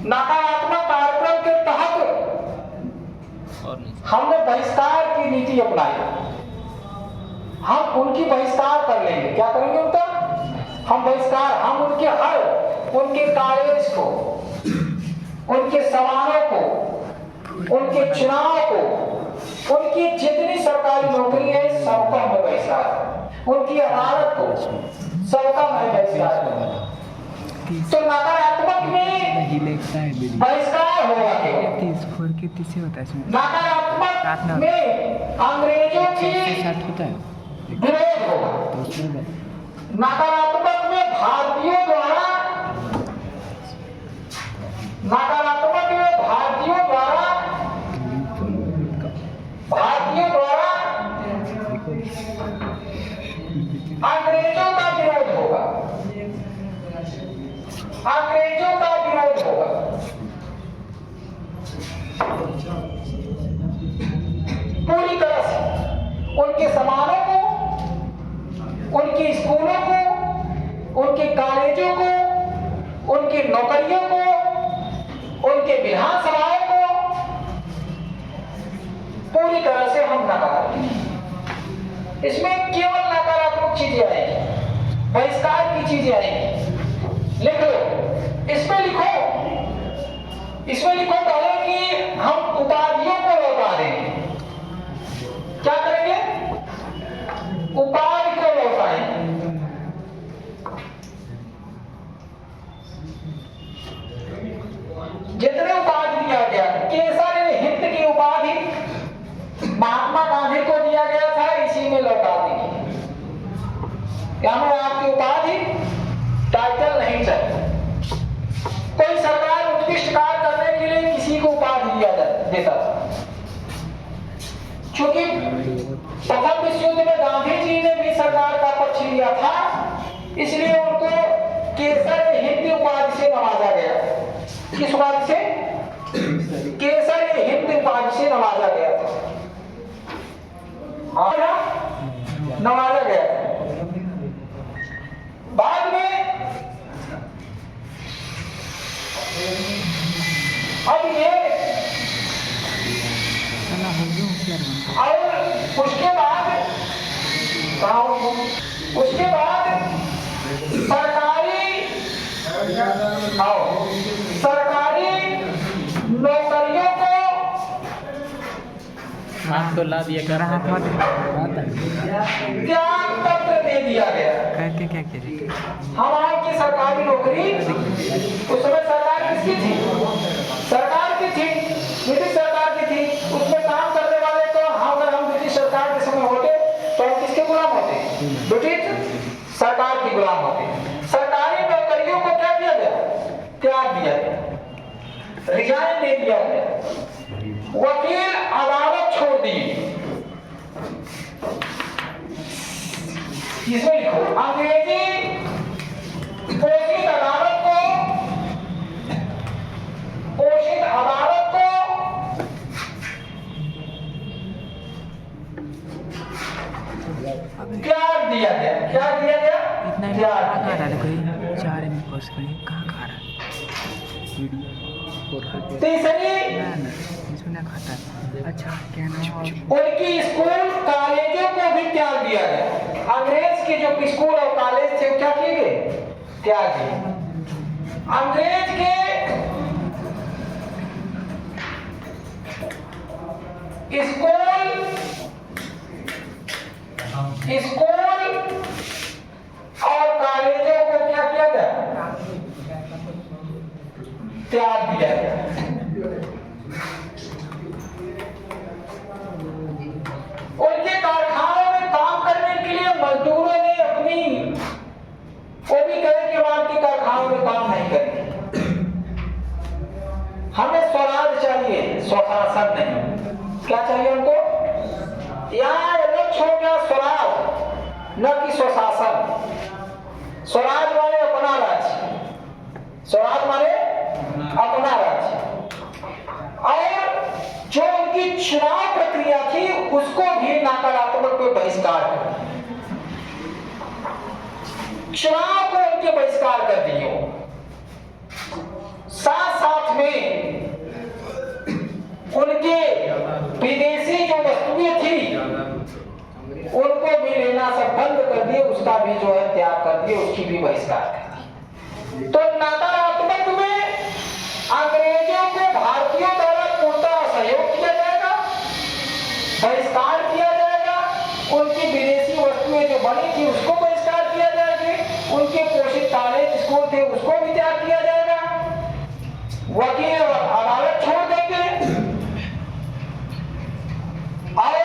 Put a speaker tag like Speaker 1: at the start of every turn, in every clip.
Speaker 1: नकारात्मक कार्यक्रम के तहत हमने बहिष्कार की नीति अपनाई। हम उनकी बहिष्कार कर लेंगे। क्या करेंगे उनका? हम बहिष्कार, हम उनके हर, उनके कॉलेज को, उनके समारोह को, उनके चुनाव को, उनकी जितनी सरकारी नौकरी है सबका हमें बहिष्कार, उनकी अदालत को सबका हमें बहिष्कार। तो नकारात्मक में बहिष्कार होगा। नकारात्मक में अंग्रेजों की विरोध होगा। नकारात्मक में भारतीयों द्वारा अंग्रेजों का विरोध होगा। अंग्रेजों का विरोध होगा। पूरी तरह से उनके समारोह को, उनके स्कूलों को, उनके कॉलेजों को, उनकी नौकरियों को, उनके विधानसभाओं को पूरी तरह से हम नकार देंगे। इसमें केवल नकारात्मक चीजें आएंगी, बहिष्कार की चीजें आएंगी। लिख लो, इसमें लिखो पहले कि हम उपाधियों को लौटा देंगे। क्या करेंगे? उपाधि को लौटाएंगे। जितने उपाधि दिया गया, केसर हिंद की उपाधि महात्मा गांधी को दिया गया था, इसी में लौटा देंगे। क्या हमें आपकी उपाधि, टाइटल नहीं चाहिए। कोई सरकार उत्कृष्ट कार्य करने के लिए किसी को उपाधि देता था। क्योंकि प्रथम विश्व युद्ध में गांधी जी ने भी सरकार का पक्ष लिया था, इसलिए उनको केसर हिंद उपाधि से नवाजा गया। किस उपाधि से? केसर हिंद उपाधि से नवाजा गया था। नवाजा गया था। बाद में अब ये और उसके बाद सरकारी नौकरियों को
Speaker 2: आपको ला दिया कर
Speaker 1: त्याग पत्र दे दिया गया।
Speaker 2: कहते क्या कह रहे?
Speaker 1: हमारी की सरकारी नौकरी उस समय सरकार किसकी थी? सरकार की थी, ब्रिटिश सरकार की थी। उसमें काम करने वाले तो अगर हम ब्रिटिश सरकार के समय होते तो हम किसके गुलाम होते? ब्रिटिश सरकार के गुलाम होते। सरकारी नौकरियों को क्या दिया गया? त्याग दिया गया, रिजाइन दे दिया गया। वकील अदालत छोड़ दी। इसमें लिखो, अंग्रेजी पोषित अदालत को त्याग दिया गया। क्या दिया गया?
Speaker 2: इतना
Speaker 1: त्याग
Speaker 2: कहाँ
Speaker 1: दिया
Speaker 2: खा रहा
Speaker 1: गया।
Speaker 2: है? कोई 4 MB कोर्स करिए, कहाँ खा रहा है?
Speaker 1: तीसरी,
Speaker 2: ना इसमें ना खाता है। अच्छा क्या नाम?
Speaker 1: उनकी स्कूल कॉलेजों को भी त्याग दिया गया। अंग्रेज के जो स्कूल और कॉलेज थे वो क्या किए गए? त्याग दिए। अंग्रेज के स्कूल और कॉलेजों को क्या किया गया? त्याग दिया गया। उनके कारखानों में काम करने के लिए मजदूरों ने अपनी वो भी कहे कि हम आपके कारखानों में काम नहीं करेंगे, हमें स्वराज चाहिए, स्वशासन नहीं। क्या चाहिए उनको? यहाँ लक्ष्य हो गया स्वराज, न कि स्वशासन। स्वराज माने अपना राज्य, स्वराज माने अपना राज्य। और जो उनकी चुनाव प्रक्रिया थी उसको भी नकारात्मक पे बहिष्कार कर, चुनाव को उनके बहिष्कार कर दिए। साथ साथ में उनके विदेशी जो वस्तुएं थी उनको भी लेना सब बंद कर दिए, उसका भी जो है त्याग कर दिए, उसकी भी बहिष्कार कर दी। तो नकारात्मक में अंग्रेजों को भारतीयों द्वारा पूर्णतः सहयोग किया जाएगा, बहिष्कार किया जाएगा, उनकी विदेशी वस्तुएं जो बनी थी उसको बहिष्कार किया जाएगा, उनके पोषित कॉलेज स्कूल थे उसको भी त्याग किया जाएगा, वकील और अदालत छोड़ देंगे और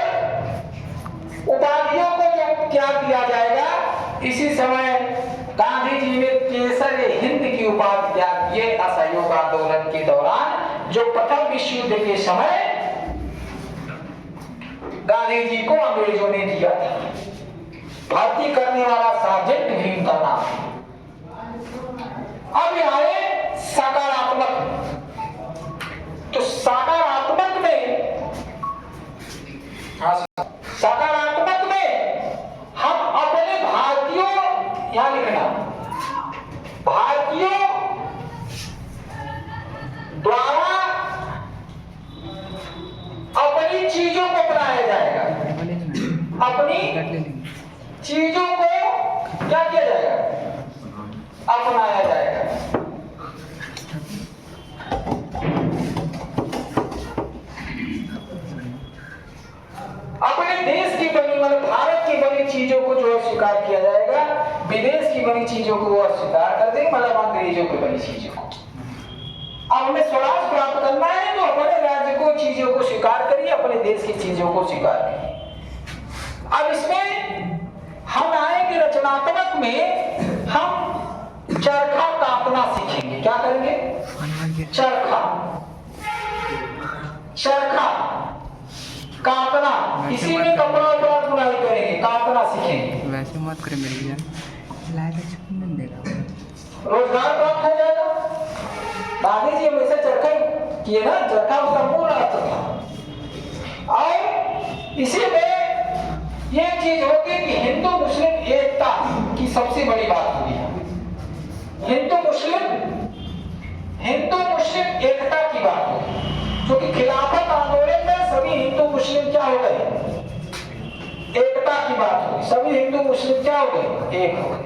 Speaker 1: उपाधियों को जो त्याग किया जाएगा। इसी समय गांधी जी ने केसर हिंद की उपाधि त्याग किए असहयोग आंदोलन के दौरान, जो प्रथम विश्व युद्ध के समय गांधी जी को अंग्रेजों ने दिया था। भर्ती करने वाला सार्जेंट भी उनका नाम है। अब आए सकारात्मक, तो सकारात्मक में सकारात्मक में हम अपने भारतीयों, यहां लिखना, भारतीयों द्वारा अपनी चीजों को बनाया जाएगा, अपनी चीजों को क्या किया जाएगा, अपनाया जाएगा। अपने देश की बनी, मतलब भारत की बनी चीजों को जो है स्वीकार किया जाएगा, विदेश की बनी चीजों को वो स्वीकार कर देंगे, मतलब अंग्रेजों की बनी चीजों को। अब हमें स्वराज प्राप्त करना है तो अपने राज्य को चीजों को स्वीकार करिए, अपने देश की चीजों को स्वीकार करिए। अब इसमें हम आएंगे रचनात्मक में, हम चरखा काटना सीखेंगे। क्या करेंगे? चरखा, चरखा काटना, इसी में कपड़ा उपड़ा बुनाई करेंगे, काटना सीखेंगे।
Speaker 2: वैसे मत करे मेरी जान, लायक अच्छा नहीं देगा,
Speaker 1: रोजगार प्राप्त हो जाएगा। गांधी जी हमेशा चरखा किए ना, चरखा उसका मूल अर्थ था। और इसी में ये चीज होगी कि हिंदू मुस्लिम एकता की सबसे बड़ी बात हुई है। हिंदू मुस्लिम एकता की बात होगी, क्योंकि खिलाफत आंदोलन में सभी हिंदू मुस्लिम क्या हो गए, एकता की बात हुई। सभी हिंदू मुस्लिम क्या हो गए, एक हो गए।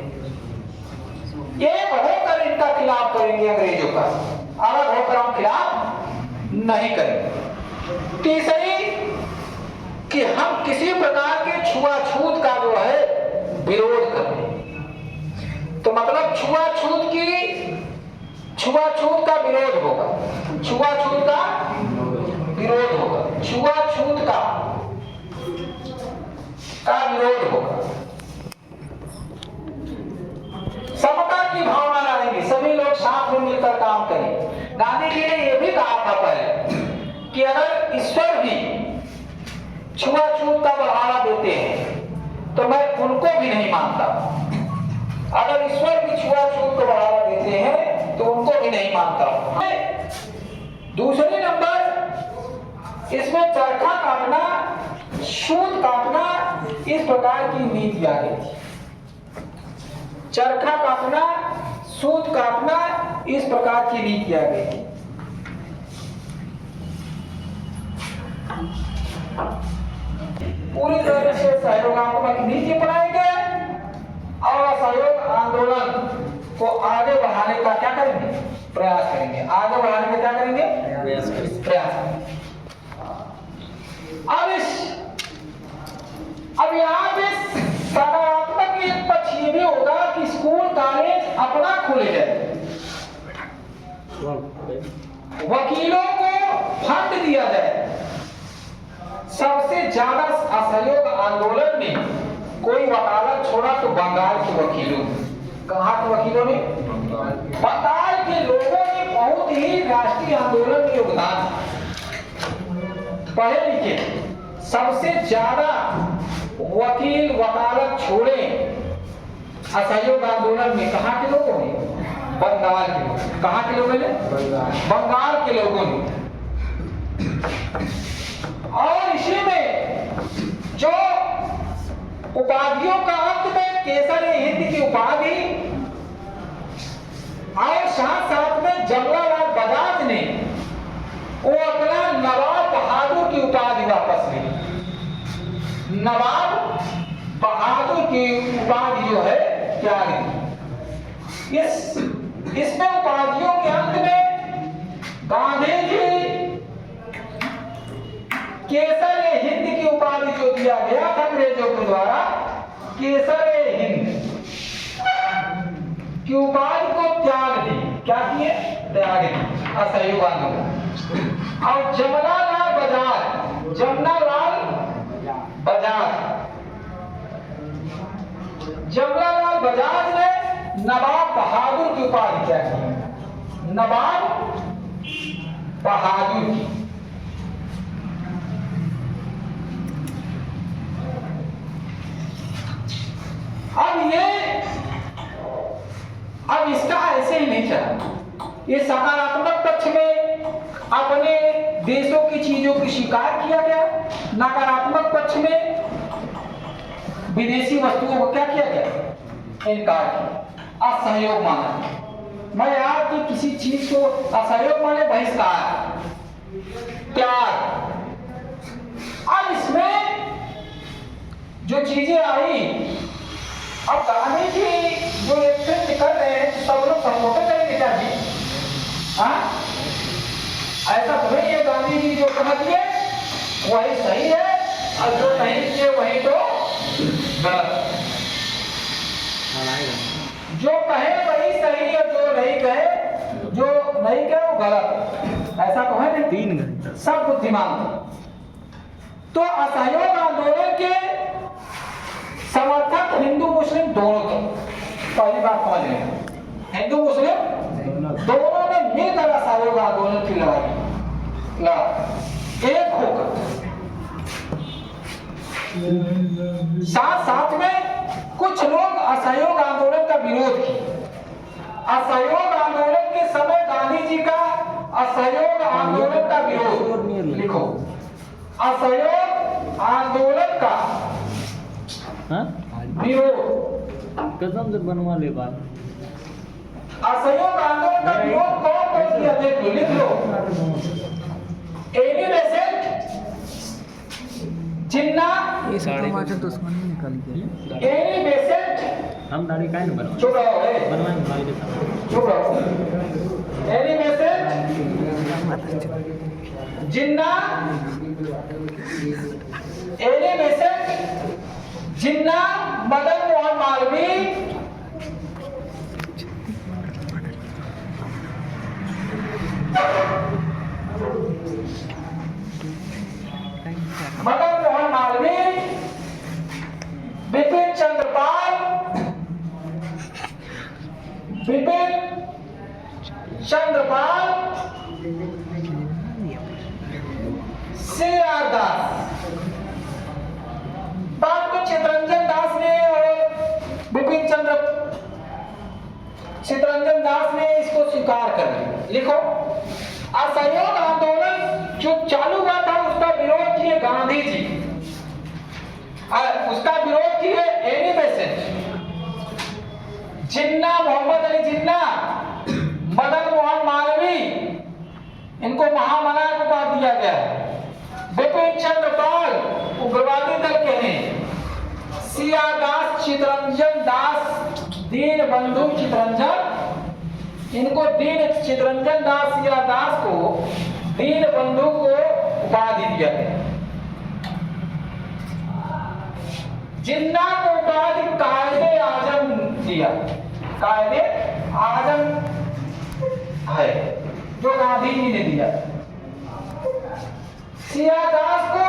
Speaker 1: एक होकर इनका खिलाफ करेंगे अंग्रेजों का, अलग होकर हम खिलाफ नहीं करेंगे। तीसरी कि हम किसी प्रकार के छुआछूत का जो है विरोध करें। तो मतलब छुआछूत का विरोध होगा, छुआछूत का विरोध होगा, छुआछूत का विरोध होगा। समता की भावना लाएंगे, सभी लोग साथ में मिलकर काम करें। गांधी जी ने यह भी कहा था पहले कि अगर ईश्वर भी छुआछूत का बढ़ावा देते हैं तो मैं उनको भी नहीं मानता। अगर ईश्वर भी छुआछूत को बढ़ावा देते हैं तो उनको भी नहीं मानता। दूसरी नंबर, इसमें चरखा काटना, सूत काटना, इस प्रकार की नीति आ गई थी। चरखा काटना, सूत काटना, इस प्रकार की नीति आ गई थी। पूरी तरह से सहयोगात्मक नीति अपनाएंगे और असहयोग आंदोलन को आगे बढ़ाने का क्या करेंगे, प्रयास करेंगे। आगे बढ़ाने का क्या करेंगे, प्रयास करेंगे। अब यहाँ पे सकारात्मक एक पक्ष ये भी होगा कि स्कूल कॉलेज अपना खोले जाए, वकीलों को फंड दिया जाए। सबसे ज्यादा असहयोग आंदोलन में कोई वकालत छोड़ा तो बंगाल के वकीलों ने। कहाँ के वकीलों ने? बंगाल के लोगों ने बहुत ही राष्ट्रीय आंदोलन में योगदान, पढ़े लिखे सबसे ज्यादा वकील वकालत छोड़े असहयोग आंदोलन में। कहाँ के लोगों ने? बंगाल के लोग। कहाँ के लोगों ने? बंगाल के लोगों ने। और इसी में जो उपाधियों का अंत में केसर हिंद की उपाधि और साथ साथ में जवाहरलाल की उपाधि वापस ली। नवाब बहादुर की उपाधि जो है त्याग दी। इसमें उपाधियों के अंत में गांधी जी केसर-ए-हिंद की उपाधि जो दिया गया था अंग्रेजों के द्वारा, केसर-ए-हिंद की उपाधि को त्याग दी। क्या किए? त्याग दी असहयोग आंदोलन। और जमनालाल बजाज ने नवाब बहादुर की उपाधि क्या की? नवाब बहादुर की। अब इसका ऐसे ही नहीं चला। ये सकारात्मक पक्ष में अपने देशों की चीजों की स्वीकार किया गया, नकारात्मक पक्ष में विदेशी वस्तुओं को क्या किया गया? इनकार किया, असहयोग माना। मैं आपकी किसी चीज को असहयोग माने, बहिष्कार, त्याग। अब इसमें जो चीजें आई, अब गांधी जी जो नेतृत्व कर रहे हैं सब लोग सपोर्ट करेंगे क्या जी? हाँ, ऐसा तो नहीं है। गांधी जी जो कह दिए वही सही है और जो नहीं किए वही तो गलत। जो कहे वही सही और जो नहीं कहे वो गलत। ऐसा तो है नहीं। 3 घंटे सब बुद्धिमान थे। तो असहयोग आंदोलन के समर्थक हिंदू मुस्लिम दोनों थे। पहली बात समझ लें, हिंदू मुस्लिम दोनों ने मिलकर असहयोग आंदोलन की लड़ा, एक होकर। साथ साथ में कुछ लोग असहयोग आंदोलन का विरोध किया। असहयोग आंदोलन के समय गांधी जी का असहयोग आंदोलन का विरोध लिखो। असहयोग आंदोलन का विरोध
Speaker 3: कसम से बनवा ले बात।
Speaker 1: असहयोग आंदोलन का विरोध कौन किया? देखो, लिख लो। एनी बेसेंट, जिन्ना,
Speaker 2: ये सब टमाटर दुश्मनी निकल गया।
Speaker 1: एनी बेसेंट,
Speaker 3: हम दाढ़ी काहे न बनवा?
Speaker 1: चुप रहो,
Speaker 3: बनवाएंगे भाई के साथ।
Speaker 1: चुप रहो। एनी बेसेंट, जिन्ना, एनी बेसेंट, जिन्ना, मदन मोहन मालवीय, मदन मोहन मालवीय, बिपिन चंद्र पाल, C.R. दास। बाद में चित्तरंजन दास ने और चित्तरंजन दास ने इसको स्वीकार कर लिया। लिखो, असहयोग आंदोलन जो चालू हुआ था उसका विरोध किए गांधी जी, उसका विरोध किए एनी बेसेंट, जिन्ना, मोहम्मद अली जिन्ना, मदन मोहन मालवीय, इनको महामना को बात दिया गया। बिपिन चंद्र पाल उग्रवादी दल के हैं। C.R. दास, चित्तरंजन दास, दीन बंधु चित्तरंजन, इनको चित्तरंजन दास, C.R. दास को दीन बंधु को उपाधि दिया गया। जिन्ना को उपाधि कायदे आजम दिया। कायदे आजम है जो गांधी जी ने दिया। C.R. दास को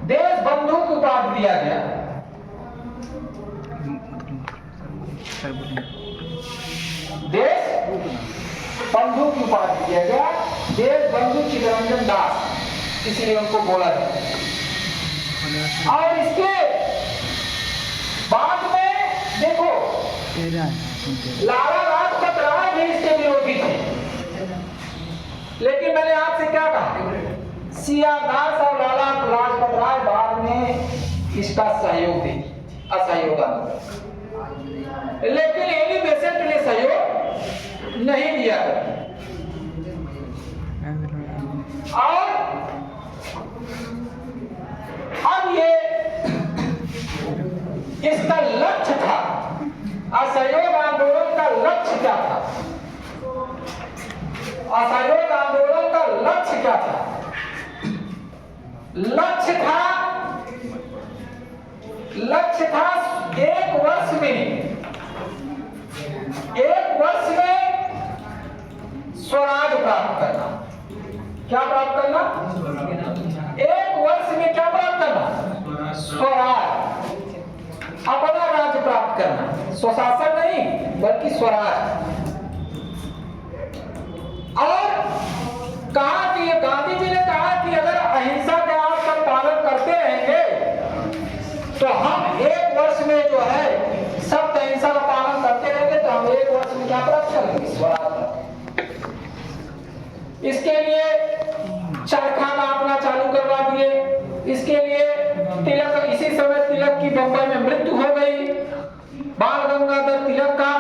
Speaker 1: देश बंधु की उपाधि दिया गया। देश बंधु की उपाधि दिया गया। देश बंधु चित्तरंजन दास, इसीलिए उनको बोला जाता है। और इसके बाद में देखो, लाला लाजपत राय भी इसके विरोधी थे। लेकिन मैंने आपसे क्या कहा, C.R. दास और लाला लाजपत राय बाद में इसका सहयोग दी, असहयोग आंदोलन। लेकिन एनी बेसेंट ने सहयोग नहीं दिया। और अब ये इसका लक्ष्य था, असहयोग आंदोलन का लक्ष्य क्या था? असहयोग आंदोलन का लक्ष्य क्या था? लक्ष्य था एक वर्ष में स्वराज प्राप्त करना। क्या प्राप्त करना? एक वर्ष में क्या प्राप्त करना? स्वराज, अपना राज्य प्राप्त करना, स्वशासन नहीं बल्कि स्वराज। और कहा कि गांधी जी ने कहा कि अगर अहिंसा का आप सब पालन करते रहेंगे तो हम एक वर्ष में जो है सब अहिंसा का पालन करते रहेंगे तो हम एक वर्ष में क्या प्राप्त करेंगे? स्वराज। इसके लिए चरखा काटना चालू करवा दिए। इसके लिए तिलक, इसी समय तिलक की बंबई में मृत्यु हो गई, बाल गंगाधर तिलक का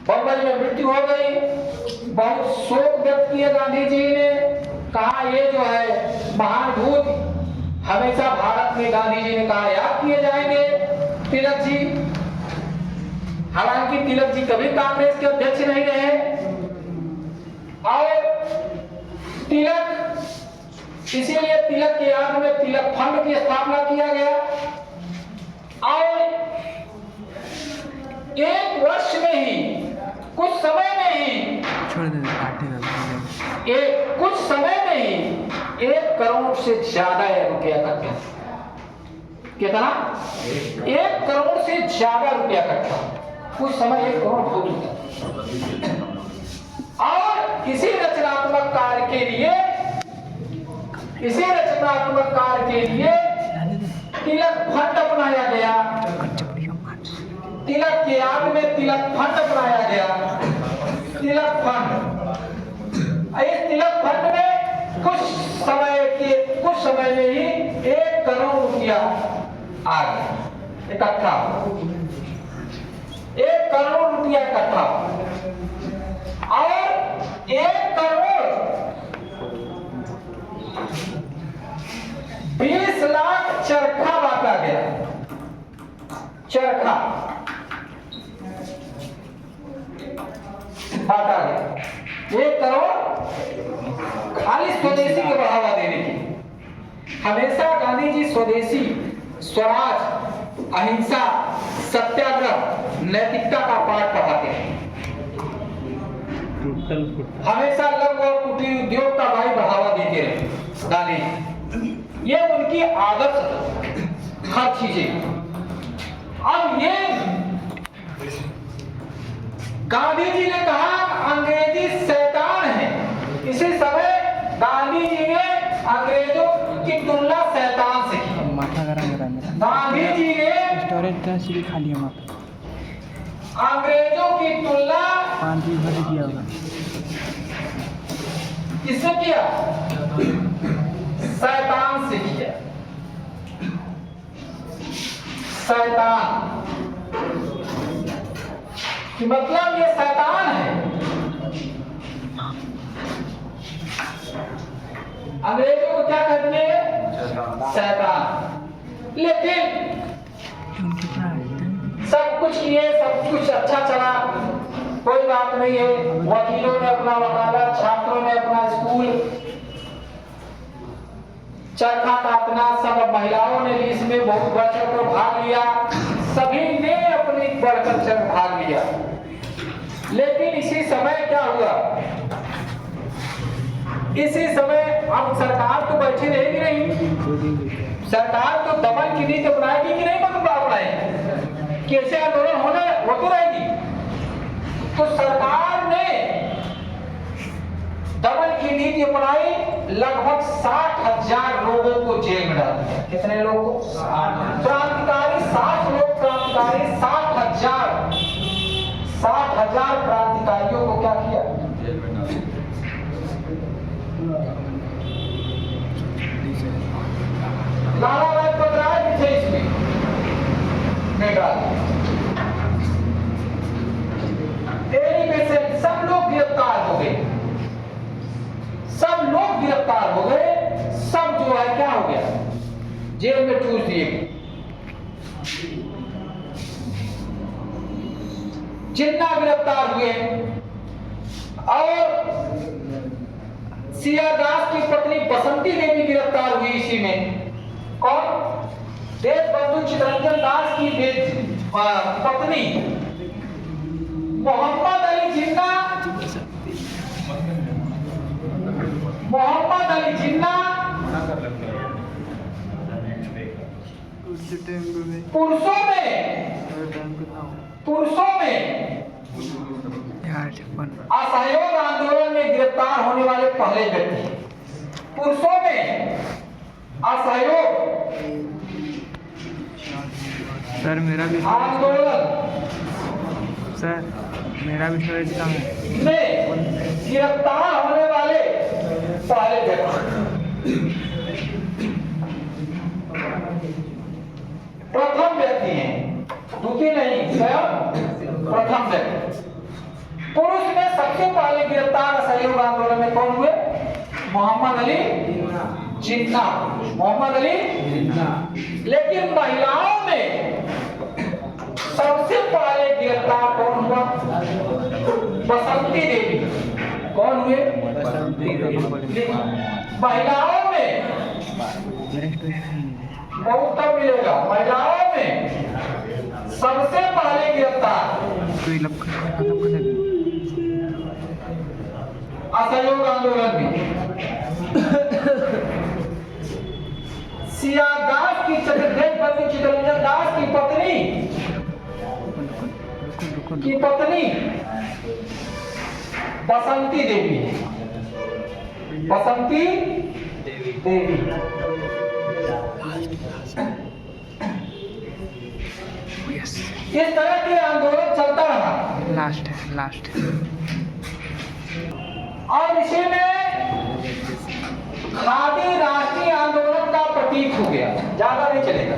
Speaker 1: बंबई में मृत्यु हो गई। बहुत शोक व्यक्त किया गांधी जी ने, कहा ये जो है महान भूत हमेशा भारत में, गांधी जी ने कहा, याद किए जाएंगे तिलक जी। हालांकि तिलक जी कभी कांग्रेस के अध्यक्ष नहीं रहे और तिलक, इसीलिए तिलक के याद में तिलक फंड की स्थापना किया गया। और एक वर्ष में ही, कुछ समय में ही, कुछ समय में ही 1 करोड़ से ज्यादा रुपया इकट्ठा। कितना? 1 करोड़ से ज्यादा रुपया इकट्ठा। कुछ समय 1 करोड़ बहुत होता। और इसी रचनात्मक कार्य के लिए, तिलक फंड अपनाया गया। तिलक के याद में तिलक फंड अपनाया गया। तिलक फंड, इस तिलक फंड में कुछ समय में ही 1 करोड़ रुपया आ गया इकट्ठा। 1 करोड़ रुपया इकट्ठा और 1 करोड़ 20 लाख चरखा बांटा गया। चरखा बांटा गया। 1 करोड़ खाली स्वदेशी को बढ़ावा देने की। हमेशा गांधी जी स्वदेशी, स्वराज, अहिंसा, सत्याग्रह, नैतिकता का पाठ पढ़ाते हैं। हमेशा लघु और कुटीर उद्योग का भाई बढ़ावा देते रहे गांधी जी। ये उनकी आदत, हर चीजें। अब ये गांधी जी ने कहा अंग्रेजी शैतान है। इसी समय गांधी जी ने अंग्रेजों की तुलना शैतान से की। गांधी जी ने
Speaker 2: खाली
Speaker 1: अंग्रेजों की तुलना किससे किया? शैतान से किया। शैतान कि मतलब ये शैतान है। अंग्रेजों को क्या कहते हैं? शैतान। लेकिन सब कुछ किए, सब कुछ अच्छा चला, कोई बात नहीं है। वकीलों ने अपना वकालत, छात्रों ने अपना स्कूल, चरखा काटना, सब महिलाओं ने भी इसमें बहुत बढ़ चढ़ कर भाग लिया। सभी ने अपनी बढ़ चढ़ भाग लिया। लेकिन इसी समय क्या हुआ? इसी समय अब सरकार तो बैठी रहेगी नहीं। सरकार तो दमन की नीति अपनाएगी कि नहीं अपनाएगी? कैसे आंदोलन होती रहेगी। तो सरकार ने दमन की नीति अपनाई। लगभग 60,000 लोगों को जेल में डाल दिया। कितने लोगों को? क्रांतिकारी 60 लोग, क्रांतिकारी 60,000 क्रांतिकारियों को क्या किया? लाला लाजपत राय भी थे इसमें, सब लोग गिरफ्तार हो गए। सब लोग गिरफ्तार जेल में ठूस दिए। जिन्ना गिरफ्तार हुए और सियादास की पत्नी बसंती देवी गिरफ्तार हुई इसी में। कौन? देशबंधु चित्तरंजन दास की पत्नी मोहम्मद अली जिन्ना, मोहम्मद अली जिन्ना पुरुषों में असहयोग आंदोलन में गिरफ्तार होने वाले पहले व्यक्ति। पुरुषों में असहयोग
Speaker 2: सर मेरा भी
Speaker 1: आंदोलन
Speaker 2: सर मेरा भी स्टोरेज कम है
Speaker 1: में गिरफ्तार होने वाले पहले व्यक्ति, प्रथम व्यक्ति हैं, द्वितीय नहीं, स्वयं प्रथम व्यक्ति। पुरुष में सबसे पहले गिरफ्तार असहयोग आंदोलन में कौन हुए? मोहम्मद अली जिन्ना, मोहम्मद अली जिन्ना। लेकिन महिलाओं में सबसे पहले गिरफ्तार कौन हुआ? बसंती देवी। कौन हुए? महिलाओं में बहुत तब मिलेगा। महिलाओं में सबसे पहले गिरफ्तार असहयोग आंदोलन में सियादास की देशबंधु चित्तरंजन दास की पत्नी बसंती देवी, बसंती देवी। इस तरह के आंदोलन चलता रहा।
Speaker 2: लास्ट
Speaker 1: और इसी में खादी राष्ट्रीय आंदोलन का प्रतीक हो गया। ज्यादा नहीं चलेगा।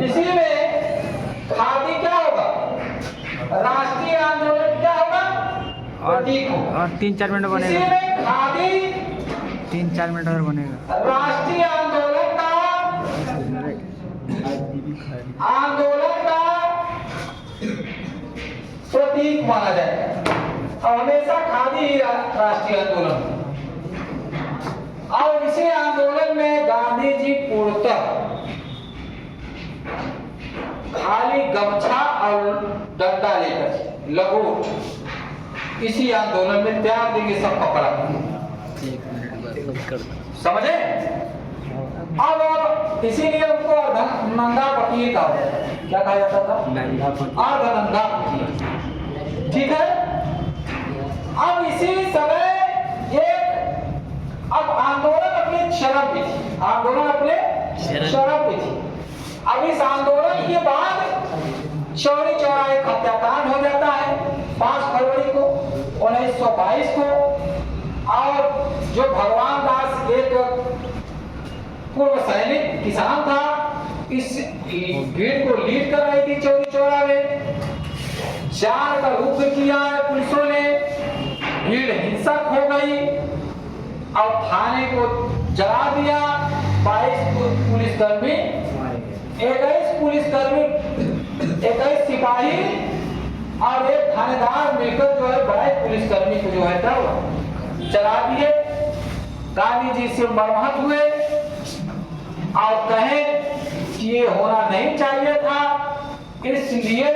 Speaker 1: इसी में खादी क्या होगा? राष्ट्रीय आंदोलन क्या होगा? प्रतीक होगा।
Speaker 2: और 3-4 मिनट बनेगा।
Speaker 1: इसी में खादी
Speaker 2: 3-4 मिनट और बनेगा।
Speaker 1: राष्ट्रीय आंदोलन का प्रतीक माना जाएगा। हमेशा खादी ही राष्ट्रीय आंदोलन। और इसी आंदोलन में गांधी जी पूर्णतः खाली गमछा और डंडा लेकर लघु इसी आंदोलन में त्याग देंगे सब कपड़ा। समझे? अब इसीलिए उनको नंगा फकीर कहा, क्या कहा जाता था? अर्धनंगा फकीर। ठीक है। अब इसी समय अब आंदोलन अपने शरण पे थी। आंदोलन अपने शरण पे थी। अब इस आंदोलन के बाद चौरी चौरा एक हत्याकांड हो जाता है 5 फरवरी को 1922 को। और जो भगवान दास एक पूर्व सैनिक किसान था, इस भीड़ को लीड कर रही थी चौरी चौरा में। जान का रुख किया पुलिसों ने, भीड़ हिंसक हो गई और थाने को जला दिया। 22 पुलिसकर्मी, 21 सिपाही और एक थानेदार मिलकर जो है 22 पुलिसकर्मी को जो है जला दिए। गांधी जी से मरहमत हुए और कहे कि ये होना नहीं चाहिए था। इसलिए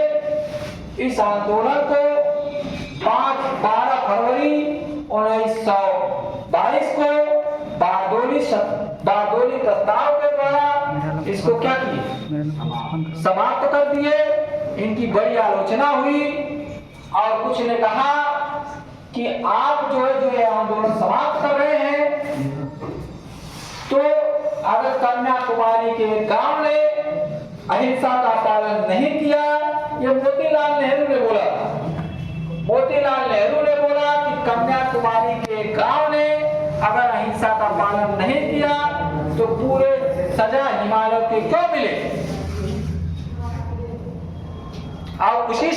Speaker 1: इस आंदोलन को 12 फरवरी 1922 को बारदोली प्रस्ताव के द्वारा इसको क्या किए? समाप्त कर दिए। इनकी बड़ी आलोचना हुई और कुछ ने कहा कि आप जो है आंदोलन समाप्त कर रहे हैं, तो अगर कन्याकुमारी के गांव ने अहिंसा का पालन नहीं किया, ये मोतीलाल नेहरू ने बोला था। मोतीलाल नेहरू ने बोला कि कन्याकुमारी के गांव ने अगर अहिंसा का पालन नहीं किया तो पूरे सजा हिमालय के क्यों मिले। और इसी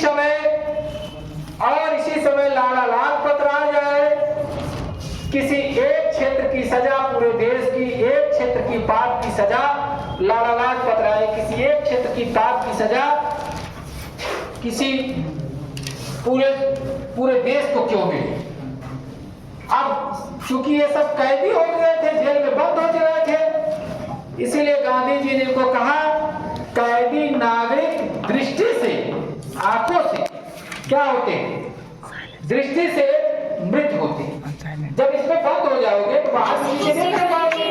Speaker 1: समय लाला लाजपत राय जाए, किसी एक क्षेत्र की सजा पूरे देश की, एक क्षेत्र की बात की सजा लाला लाजपत राय किसी एक क्षेत्र की ताक की सजा किसी पूरे देश को क्यों मिली? अब चूंकि ये सब कैदी हो गए थे, जेल में बंद हो गए थे, इसीलिए गांधी जी ने इनको कहा कैदी नागरिक दृष्टि से, आंखों से क्या होते? दृष्टि से मृत होते। जब इसमें बंद हो जाओगे तो बाहर नीचे नहीं कर पाओगे।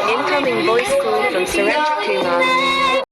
Speaker 4: Incoming voice call from Suraj Kumar.